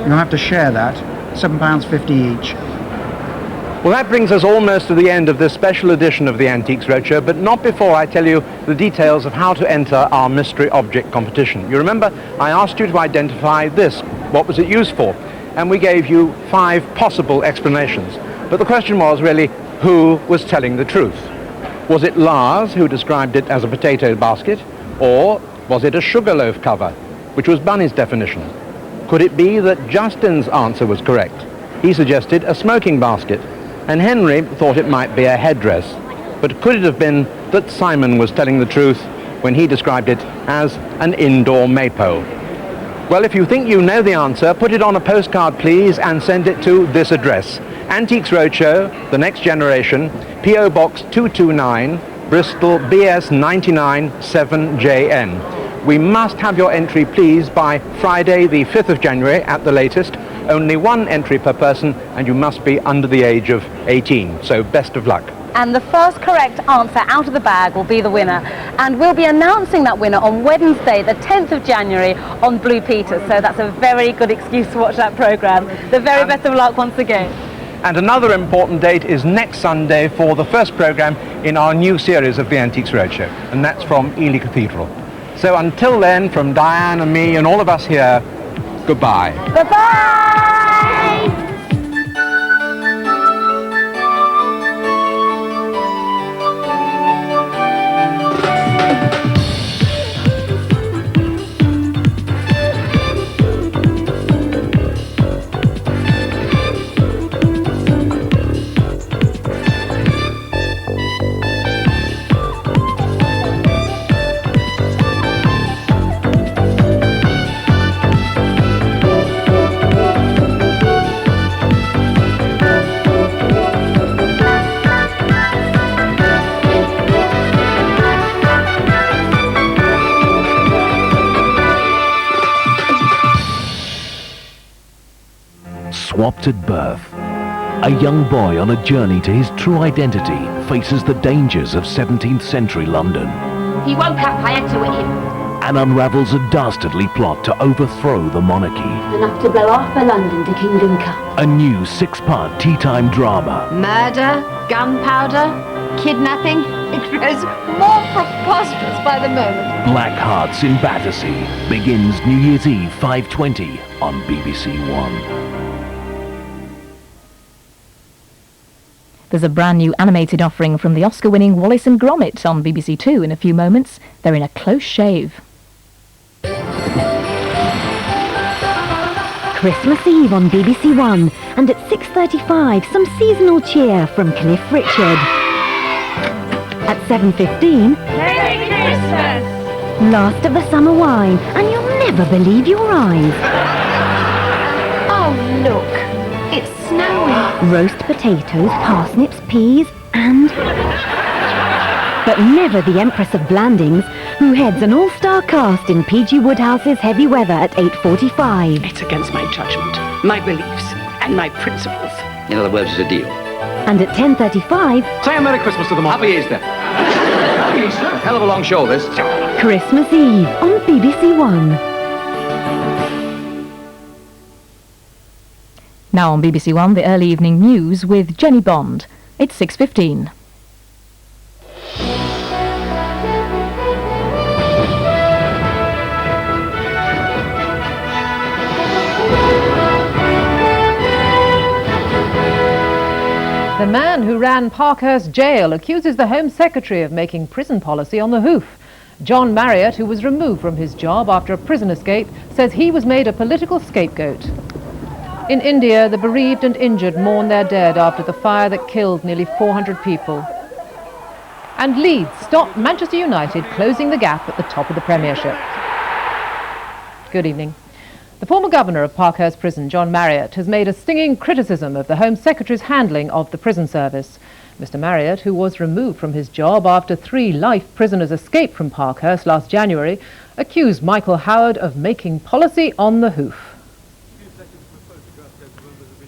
You'll have to share that, £7.50 each. Well, that brings us almost to the end of this special edition of the Antiques Roadshow, but not before I tell you the details of how to enter our mystery object competition. You remember, I asked you to identify this. What was it used for? And we gave you 5 possible explanations. But the question was really, who was telling the truth? Was it Lars who described it as a potato basket? Or was it a sugar loaf cover, which was Bunny's definition? Could it be that Justin's answer was correct? He suggested a smoking basket, and Henry thought it might be a headdress. But could it have been that Simon was telling the truth when he described it as an indoor maypole? Well, if you think you know the answer, put it on a postcard, please, and send it to this address. Antiques Roadshow, The Next Generation, P.O. Box 229, Bristol, BS 99 7JN. We must have your entry, please, by Friday, the 5th of January at the latest. Only 1 entry per person, and you must be under the age of 18. So best of luck. And the first correct answer out of the bag will be the winner. And we'll be announcing that winner on Wednesday, the 10th of January on Blue Peter. So that's a very good excuse to watch that programme. The very best of luck once again. And another important date is next Sunday for the first programme in our new series of the Antiques Roadshow. And that's from Ely Cathedral. So until then, from Diane and me and all of us here, goodbye. Bye-bye! Swapped at birth. A young boy on a journey to his true identity faces the dangers of 17th century London. He woke up, I had to hit him. And unravels a dastardly plot to overthrow the monarchy. Enough to blow half of London to Kingdom Come. A new 6-part tea-time drama. Murder, gunpowder, kidnapping. It grows more preposterous by the moment. Blackhearts in Battersea begins New Year's Eve 5:20 on BBC1. There's a brand new animated offering from the Oscar-winning Wallace and Gromit on BBC 2 in a few moments. They're in a close shave. Christmas Eve on BBC1, and at 6:35 some seasonal cheer from Cliff Richard. At 7:15, Merry Christmas! last of the summer wine, and you'll never believe your eyes. Oh, look, it's snowing. Roast potatoes, parsnips, peas, and... but never the Empress of Blandings, who heads an all-star cast in P.G. Woodhouse's Heavy Weather at 8:45. It's against my judgment, my beliefs, and my principles. In other words, it's a deal. And at 10:35... Say a Merry Christmas to them all. Happy Easter. Happy Easter. Hell of a long show, this. Christmas Eve on BBC1. Now on BBC1, the early evening news with Jenny Bond. It's 6:15. The man who ran Parkhurst jail accuses the Home Secretary of making prison policy on the hoof. John Marriott, who was removed from his job after a prison escape, says he was made a political scapegoat. In India, the bereaved and injured mourn their dead after the fire that killed nearly 400 people. And Leeds stopped Manchester United closing the gap at the top of the Premiership. Good evening. The former governor of Parkhurst Prison, John Marriott, has made a stinging criticism of the Home Secretary's handling of the prison service. Mr. Marriott, who was removed from his job after 3 life prisoners escaped from Parkhurst last January, accused Michael Howard of making policy on the hoof.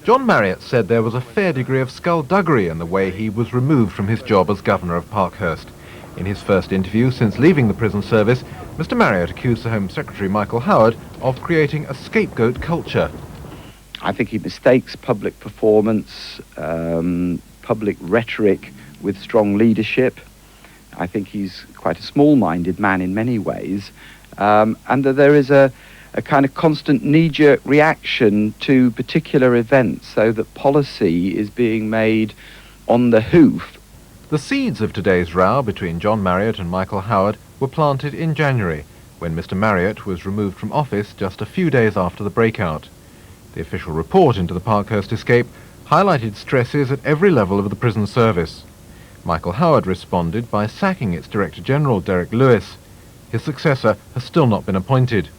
John Marriott said there was a fair degree of skullduggery in the way he was removed from his job as governor of Parkhurst. In his first interview since leaving the prison service, Mr. Marriott accused the Home Secretary Michael Howard of creating a scapegoat culture. I think he mistakes public performance, public rhetoric with strong leadership. I think he's quite a small-minded man in many ways, and that there is a kind of constant knee-jerk reaction to particular events, so that policy is being made on the hoof. The seeds of today's row between John Marriott and Michael Howard were planted in January, when Mr. Marriott was removed from office just a few days after the breakout. The official report into the Parkhurst escape highlighted stresses at every level of the prison service. Michael Howard responded by sacking its Director General, Derek Lewis. His successor has still not been appointed.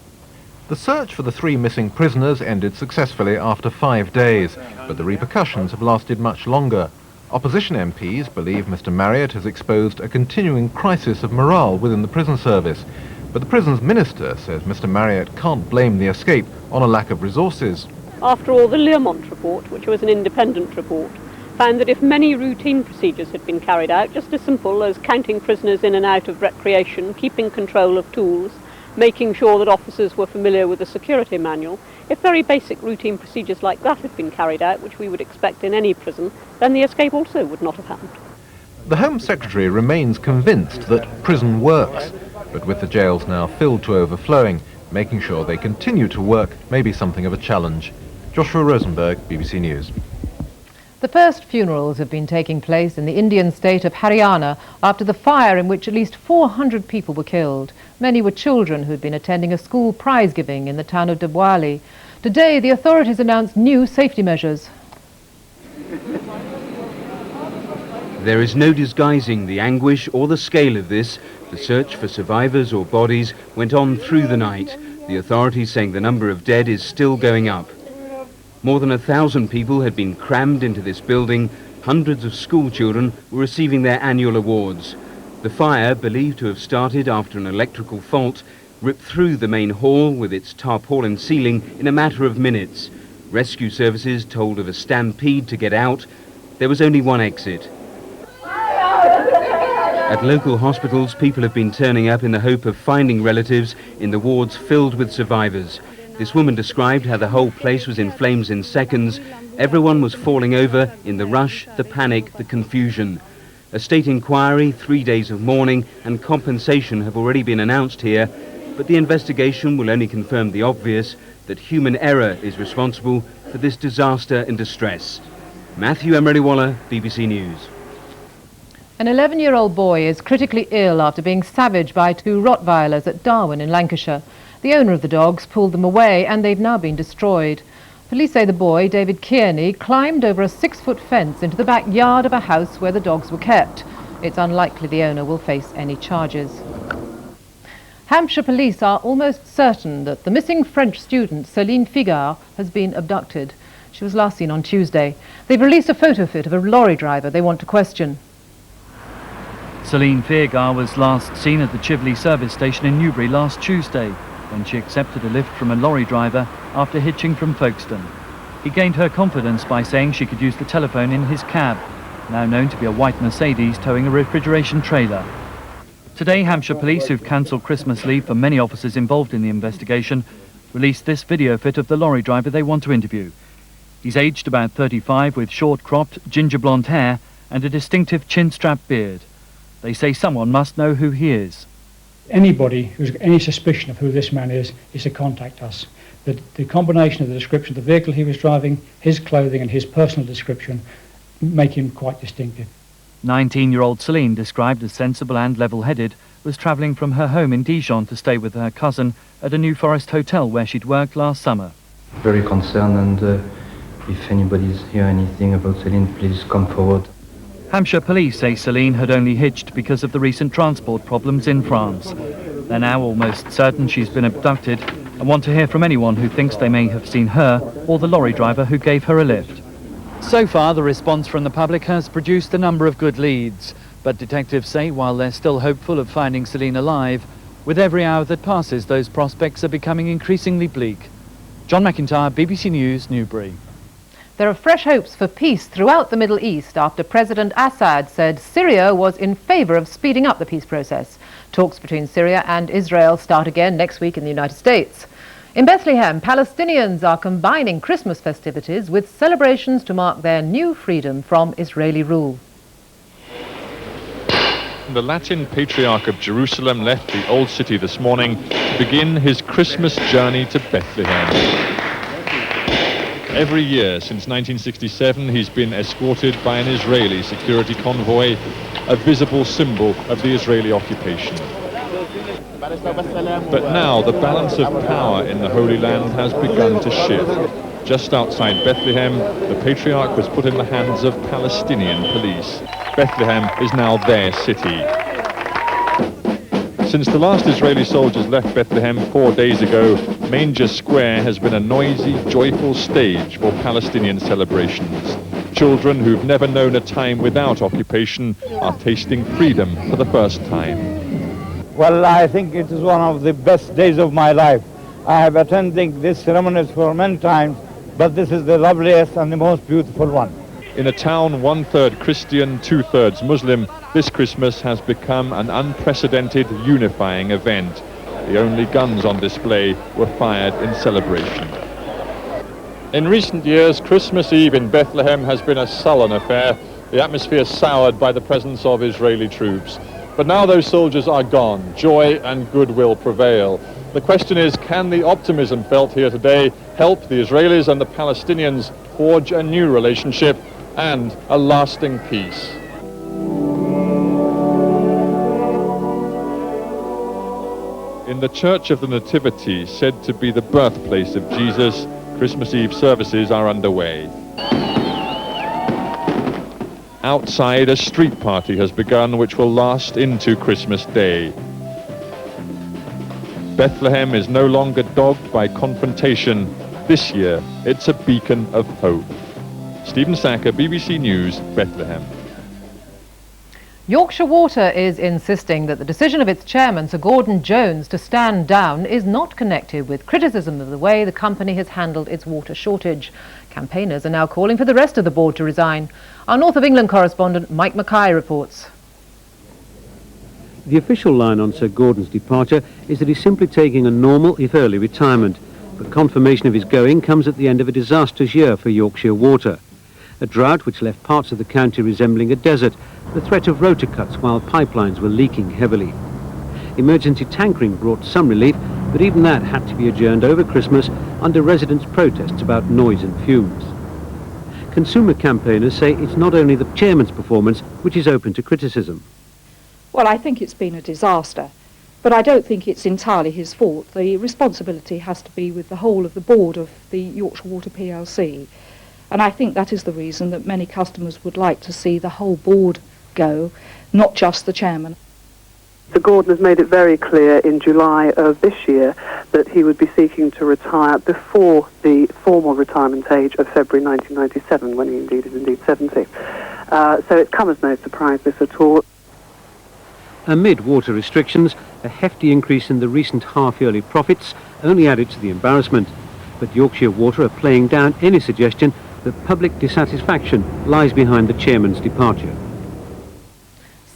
The search for the 3 missing prisoners ended successfully after 5 days, but the repercussions have lasted much longer. Opposition MPs believe Mr. Marriott has exposed a continuing crisis of morale within the prison service, but the prison's minister says Mr. Marriott can't blame the escape on a lack of resources. After all, the Learmont report, which was an independent report, found that if many routine procedures had been carried out, just as simple as counting prisoners in and out of recreation, keeping control of tools, making sure that officers were familiar with the security manual, if very basic routine procedures like that had been carried out, which we would expect in any prison, then the escape also would not have happened. The Home Secretary remains convinced that prison works, but with the jails now filled to overflowing, making sure they continue to work may be something of a challenge. Joshua Rosenberg, BBC News. The first funerals have been taking place in the Indian state of Haryana after the fire in which at least 400 people were killed. Many were children who had been attending a school prize giving in the town of Dabwali. Today, the authorities announced new safety measures. There is no disguising the anguish or the scale of this. The search for survivors or bodies went on through the night. The authorities saying the number of dead is still going up. More than 1,000 people had been crammed into this building. Hundreds of school children were receiving their annual awards. The fire, believed to have started after an electrical fault, ripped through the main hall with its tarpaulin ceiling in a matter of minutes. Rescue services told of a stampede to get out. There was only one exit. At local hospitals, people have been turning up in the hope of finding relatives in the wards filled with survivors. This woman described how the whole place was in flames in seconds. Everyone was falling over in the rush, the panic, the confusion. A state inquiry, 3 days of mourning and compensation have already been announced here, but the investigation will only confirm the obvious, that human error is responsible for this disaster and distress. Matthew Emery-Waller, BBC News. An 11-year-old boy is critically ill after being savaged by 2 Rottweilers at Darwin in Lancashire. The owner of the dogs pulled them away and they've now been destroyed. Police say the boy, David Kearney, climbed over a 6-foot fence into the backyard of a house where the dogs were kept. It's unlikely the owner will face any charges. Hampshire police are almost certain that the missing French student, Céline Figard, has been abducted. She was last seen on Tuesday. They've released a photo fit of a lorry driver they want to question. Céline Figard was last seen at the Chivley service station in Newbury last Tuesday, when she accepted a lift from a lorry driver after hitching from Folkestone. He gained her confidence by saying she could use the telephone in his cab, now known to be a white Mercedes towing a refrigeration trailer. Today, Hampshire police, who've cancelled Christmas leave for many officers involved in the investigation, released this video fit of the lorry driver they want to interview. He's aged about 35 with short-cropped, ginger-blonde hair and a distinctive chin-strap beard. They say someone must know who he is. Anybody who's got any suspicion of who this man is to contact us. The combination of the description of the vehicle he was driving, his clothing and his personal description make him quite distinctive. 19-year-old Céline, described as sensible and level-headed, was travelling from her home in Dijon to stay with her cousin at a New Forest hotel where she'd worked last summer. Very concerned, and if anybody's hear anything about Céline, please come forward. Hampshire police say Céline had only hitched because of the recent transport problems in France. They're now almost certain she's been abducted and want to hear from anyone who thinks they may have seen her or the lorry driver who gave her a lift. So far, the response from the public has produced a number of good leads, but detectives say while they're still hopeful of finding Céline alive, with every hour that passes, those prospects are becoming increasingly bleak. John McIntyre, BBC News, Newbury. There are fresh hopes for peace throughout the Middle East after President Assad said Syria was in favour of speeding up the peace process. Talks between Syria and Israel start again next week in the United States. In Bethlehem, Palestinians are combining Christmas festivities with celebrations to mark their new freedom from Israeli rule. The Latin Patriarch of Jerusalem left the Old City this morning to begin his Christmas journey to Bethlehem. Every year since 1967 he's been escorted by an Israeli security convoy, a visible symbol of the Israeli occupation. But now the balance of power in the Holy Land has begun to shift. Just outside Bethlehem, the Patriarch was put in the hands of Palestinian police. Bethlehem is now their city. Since the last Israeli soldiers left Bethlehem 4 days ago, Manger Square has been a noisy, joyful stage for Palestinian celebrations. Children who've never known a time without occupation are tasting freedom for the first time. Well, I think it is one of the best days of my life. I have attended these ceremonies for many times, but this is the loveliest and the most beautiful one. In a town 1/3 Christian, 2/3 Muslim, this Christmas has become an unprecedented unifying event. The only guns on display were fired in celebration. In recent years, Christmas Eve in Bethlehem has been a sullen affair, the atmosphere soured by the presence of Israeli troops. But now those soldiers are gone. Joy and goodwill prevail. The question is, can the optimism felt here today help the Israelis and the Palestinians forge a new relationship and a lasting peace? In the Church of the Nativity, said to be the birthplace of Jesus, Christmas Eve services are underway. Outside, a street party has begun which will last into Christmas Day. Bethlehem is no longer dogged by confrontation. This year, it's a beacon of hope. Stephen Sacker, BBC News, Bethlehem. Yorkshire Water is insisting that the decision of its chairman, Sir Gordon Jones, to stand down is not connected with criticism of the way the company has handled its water shortage. Campaigners are now calling for the rest of the board to resign. Our North of England correspondent Mike Mackay reports. The official line on Sir Gordon's departure is that he's simply taking a normal, if early, retirement. But confirmation of his going comes at the end of a disastrous year for Yorkshire Water. A drought which left parts of the county resembling a desert, the threat of rotor cuts while pipelines were leaking heavily. Emergency tankering brought some relief, but even that had to be adjourned over Christmas under residents' protests about noise and fumes. Consumer campaigners say it's not only the chairman's performance which is open to criticism. Well, I think it's been a disaster, but I don't think it's entirely his fault. The responsibility has to be with the whole of the board of the Yorkshire Water plc, and I think that is the reason that many customers would like to see the whole board go, not just the chairman. Sir Gordon has made it very clear in July of this year that he would be seeking to retire before the formal retirement age of February 1997, when he is 70. So it comes as no surprise, this at all. Amid water restrictions, a hefty increase in the recent half-yearly profits only added to the embarrassment. But Yorkshire Water are playing down any suggestion that public dissatisfaction lies behind the chairman's departure.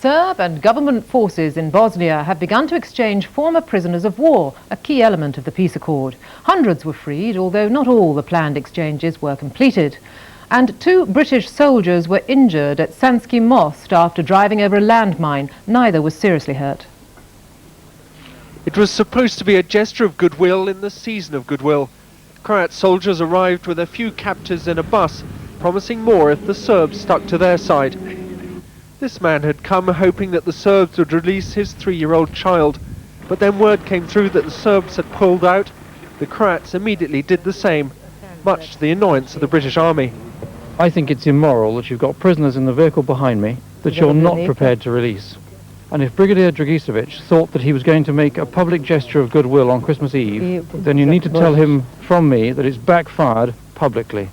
Serb and government forces in Bosnia have begun to exchange former prisoners of war, a key element of the peace accord. Hundreds were freed, although not all the planned exchanges were completed. And 2 British soldiers were injured at Sanski Most after driving over a landmine. Neither was seriously hurt. It was supposed to be a gesture of goodwill in the season of goodwill. Croat soldiers arrived with a few captors in a bus, promising more if the Serbs stuck to their side. This man had come hoping that the Serbs would release his 3-year-old child, but then word came through that the Serbs had pulled out. The Croats immediately did the same, much to the annoyance of the British Army. I think it's immoral that you've got prisoners in the vehicle behind me that you're not prepared to release. And if Brigadier Dragicevic thought that he was going to make a public gesture of goodwill on Christmas Eve, then you need to tell him from me that it's backfired publicly.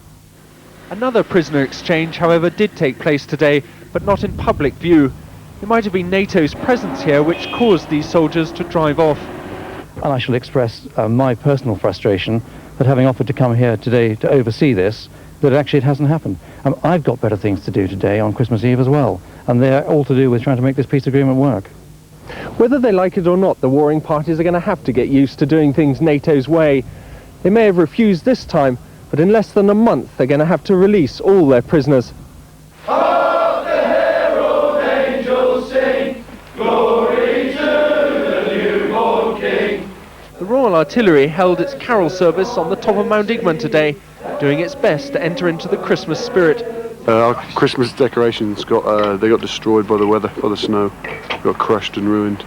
Another prisoner exchange, however, did take place today, but not in public view. It might have been NATO's presence here which caused these soldiers to drive off. And I shall express my personal frustration that having offered to come here today to oversee this, that actually it hasn't happened. I've got better things to do today on Christmas Eve as well, and they're all to do with trying to make this peace agreement work. Whether they like it or not, the warring parties are going to have to get used to doing things NATO's way. They may have refused this time, but in less than a month they're going to have to release all their prisoners. Hark the herald angels sing, glory to the newborn King. The Royal Artillery held its carol service on the top of Mount Igman today, doing its best to enter into the Christmas spirit. Our Christmas decorations got destroyed by the weather, by the snow, got crushed and ruined,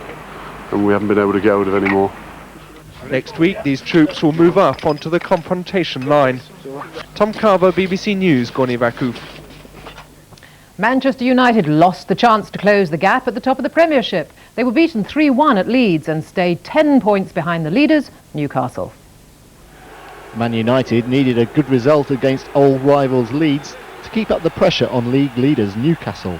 and we haven't been able to get hold of any more. Next week, these troops will move up onto the confrontation line. Tom Carver, BBC News, Gorny-Vacu. Manchester United lost the chance to close the gap at the top of the Premiership. They were beaten 3-1 at Leeds and stayed 10 points behind the leaders, Newcastle. Man United needed a good result against old rivals Leeds to keep up the pressure on league leaders Newcastle.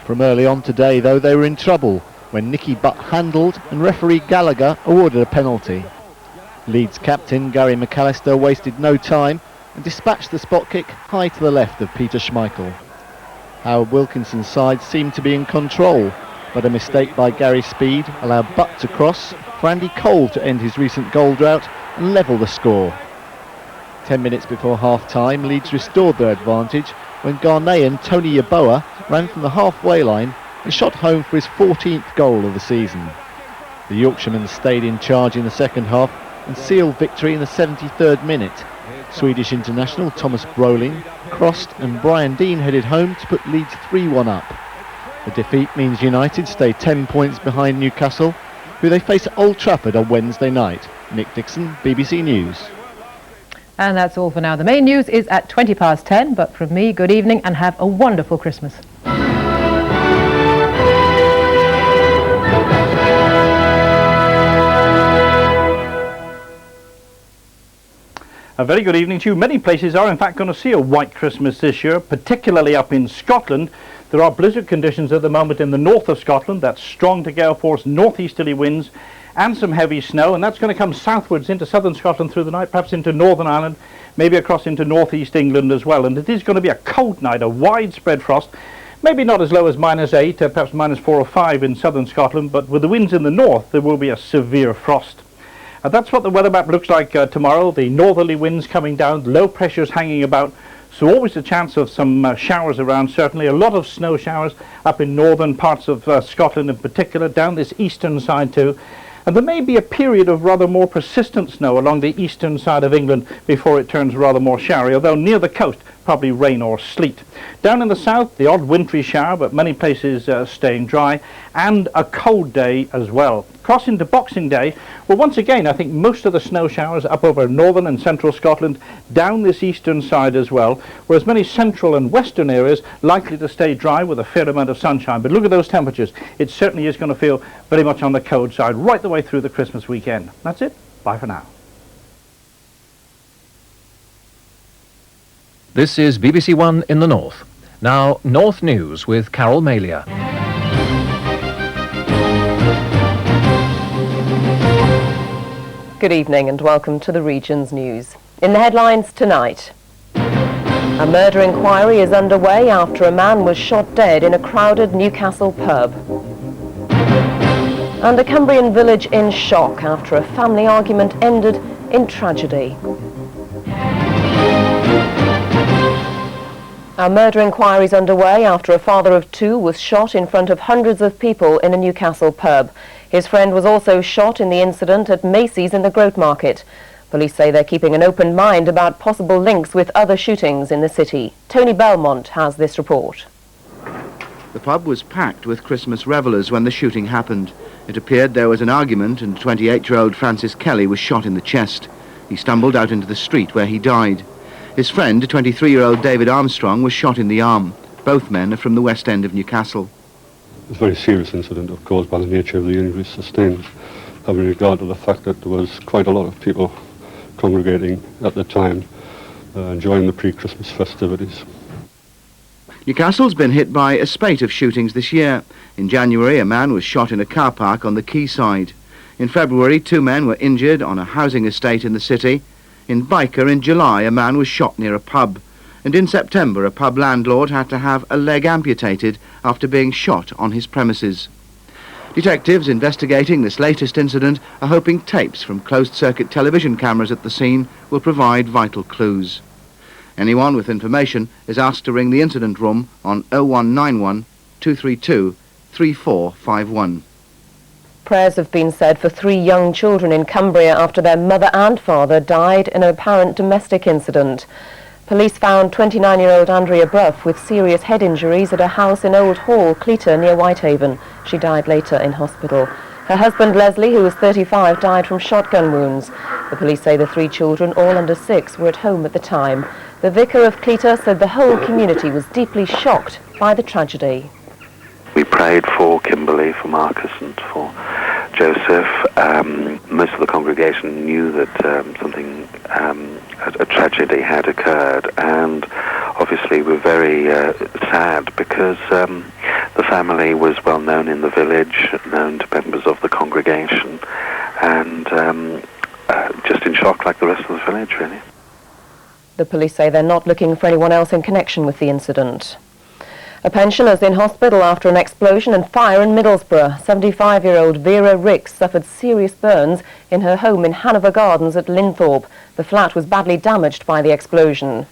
From early on today, though, they were in trouble when Nicky Butt handled and referee Gallagher awarded a penalty. Leeds captain Gary McAllister wasted no time and dispatched the spot kick high to the left of Peter Schmeichel. Howard Wilkinson's side seemed to be in control, but a mistake by Gary Speed allowed Butt to cross for Andy Cole to end his recent goal drought and level the score. 10 minutes before half-time, Leeds restored their advantage when Ghanaian Tony Yeboah ran from the halfway line and shot home for his 14th goal of the season. The Yorkshiremen stayed in charge in the second half and sealed victory in the 73rd minute. Swedish international Thomas Brolin crossed and Brian Dean headed home to put Leeds 3-1 up. The defeat means United stay 10 points behind Newcastle, who they face at Old Trafford on Wednesday night. Nick Dixon, BBC News. And that's all for now. The main news is at 10:20, but from me, good evening and have a wonderful Christmas. A very good evening to you. Many places are in fact going to see a white Christmas this year, particularly up in Scotland. There are blizzard conditions at the moment in the north of Scotland. That's strong to gale force northeasterly winds and some heavy snow, and that's going to come southwards into southern Scotland through the night, perhaps into Northern Ireland, maybe across into northeast England as well. And it is going to be a cold night, a widespread frost, maybe not as low as -8, perhaps -4 or 5 in southern Scotland, but with the winds in the north there will be a severe frost. That's what the weather map looks like tomorrow. The northerly winds coming down, low pressures hanging about, so always a chance of some showers around, certainly a lot of snow showers up in northern parts of Scotland in particular, down this eastern side too. And there may be a period of rather more persistent snow along the eastern side of England before it turns rather more showery, although near the coast probably rain or sleet. Down in the south, the odd wintry shower, but many places staying dry, and a cold day as well. Cross into Boxing Day, well, once again, I think most of the snow showers up over northern and central Scotland, down this eastern side as well, whereas many central and western areas likely to stay dry with a fair amount of sunshine. But look at those temperatures. It certainly is going to feel very much on the cold side right the way through the Christmas weekend. That's it. Bye for now. This is BBC1 in the North. Now, North News with Carol Malia. Good evening and welcome to the region's news. In the headlines tonight, a murder inquiry is underway after a man was shot dead in a crowded Newcastle pub. And a Cumbrian village in shock after a family argument ended in tragedy. A murder inquiry is underway after a father of two was shot in front of hundreds of people in a Newcastle pub. His friend was also shot in the incident at Macy's in the Groat Market. Police say they're keeping an open mind about possible links with other shootings in the city. Tony Belmont has this report. The pub was packed with Christmas revellers when the shooting happened. It appeared there was an argument and 28-year-old Francis Kelly was shot in the chest. He stumbled out into the street where he died. His friend, 23-year-old David Armstrong, was shot in the arm. Both men are from the West End of Newcastle. It's a very serious incident, of course, by the nature of the injuries sustained, having regard to the fact that there was quite a lot of people congregating at the time, enjoying the pre-Christmas festivities. Newcastle's been hit by a spate of shootings this year. In January, a man was shot in a car park on the quayside. In February, 2 men were injured on a housing estate in the city. In Byker, in July, a man was shot near a pub. And in September, a pub landlord had to have a leg amputated after being shot on his premises. Detectives investigating this latest incident are hoping tapes from closed-circuit television cameras at the scene will provide vital clues. Anyone with information is asked to ring the incident room on 0191 232 3451. Prayers have been said for 3 young children in Cumbria after their mother and father died in an apparent domestic incident. Police found 29-year-old Andrea Bruff with serious head injuries at a house in Old Hall, Cleator, near Whitehaven. She died later in hospital. Her husband, Leslie, who was 35, died from shotgun wounds. The police say the 3 children, all under 6, were at home at the time. The vicar of Cleator said the whole community was deeply shocked by the tragedy. We prayed for Kimberly, for Marcus and for Joseph. Most of the congregation knew that something, a tragedy had occurred, and obviously we're very sad because the family was well known in the village, known to members of the congregation, and just in shock like the rest of the village, really. The police say they're not looking for anyone else in connection with the incident. A pensioner's in hospital after an explosion and fire in Middlesbrough. 75-year-old Vera Ricks suffered serious burns in her home in Hanover Gardens at Linthorpe. The flat was badly damaged by the explosion.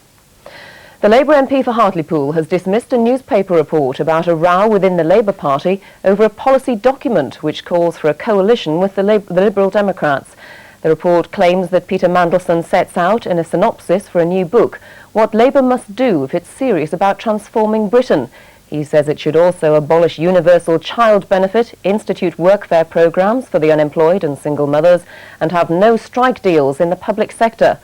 The Labour MP for Hartlepool has dismissed a newspaper report about a row within the Labour Party over a policy document which calls for a coalition with the Liberal Democrats. The report claims that Peter Mandelson sets out in a synopsis for a new book what Labour must do if it's serious about transforming Britain. He says it should also abolish universal child benefit, institute workfare programmes for the unemployed and single mothers, and have no strike deals in the public sector.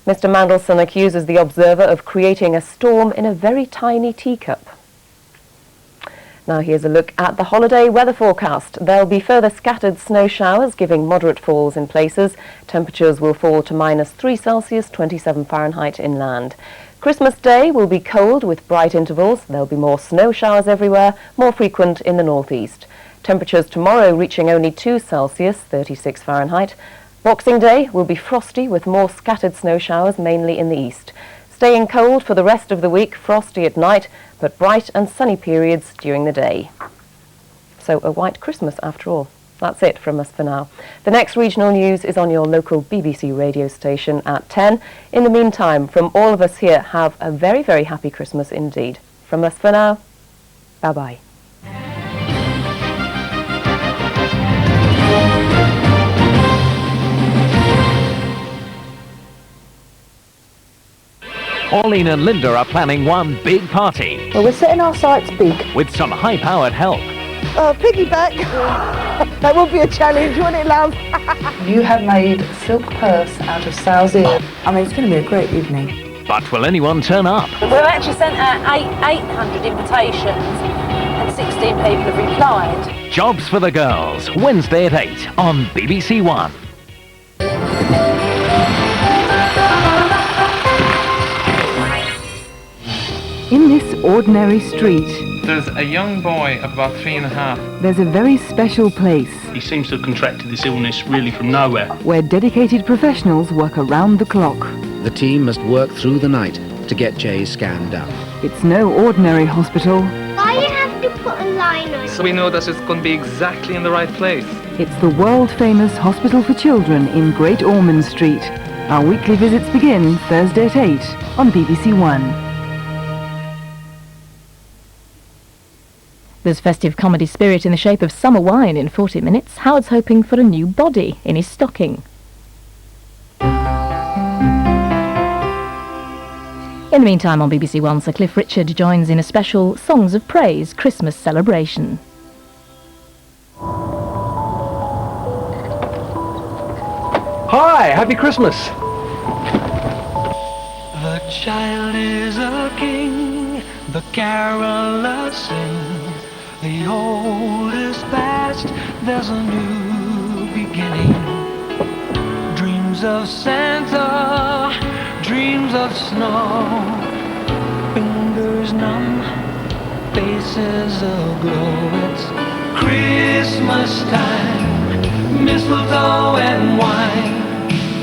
Mr Mandelson accuses the Observer of creating a storm in a very tiny teacup. Now here's a look at the holiday weather forecast. There'll be further scattered snow showers, giving moderate falls in places. Temperatures will fall to -3 Celsius, 27 Fahrenheit inland. Christmas Day will be cold with bright intervals. There'll be more snow showers everywhere, more frequent in the northeast. Temperatures tomorrow reaching only 2 Celsius, 36 Fahrenheit. Boxing Day will be frosty with more scattered snow showers, mainly in the east. Staying cold for the rest of the week, frosty at night, but bright and sunny periods during the day. So a white Christmas after all. That's it from us for now. The next regional news is on your local BBC radio station at 10. In the meantime, from all of us here, have a very, very happy Christmas indeed. From us for now, bye-bye. Pauline and Linda are planning one big party. Well, we're setting our sights big. With some high-powered help. Oh, piggyback. That would be a challenge, wouldn't it, love? You have made a silk purse out of sow's ear. I mean, it's going to be a great evening. But will anyone turn up? We've actually sent out 800 invitations and 16 people have replied. Jobs for the Girls, Wednesday at 8 on BBC1. In this ordinary street, there's a young boy of about 3.5. There's a very special place. He seems to have contracted this illness really from nowhere. Where dedicated professionals work around the clock. The team must work through the night to get Jay's scan done. It's no ordinary hospital. Why do you have to put a line on? So we know that it's going to be exactly in the right place. It's the world-famous Hospital for Children in Great Ormond Street. Our weekly visits begin Thursday at 8 on BBC1. There's festive comedy spirit in the shape of summer wine in 40 minutes. Howard's hoping for a new body in his stocking. In the meantime, on BBC One, Sir Cliff Richard joins in a special Songs of Praise Christmas celebration. Hi, happy Christmas. The child is a king, the carolers sing. The old is past, there's a new beginning. Dreams of Santa, dreams of snow. Fingers numb, faces aglow. It's Christmas time, mistletoe and wine.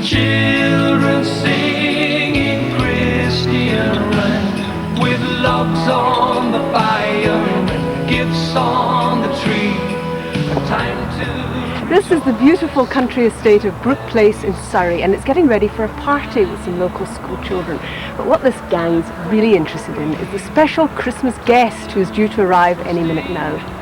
Children singing Christian rhyme. With logs on the fire, gifts on the tree, a time This is the beautiful country estate of Brook Place in Surrey, and it's getting ready for a party with some local school children. But what this gang's really interested in is the special Christmas guest who's due to arrive any minute now.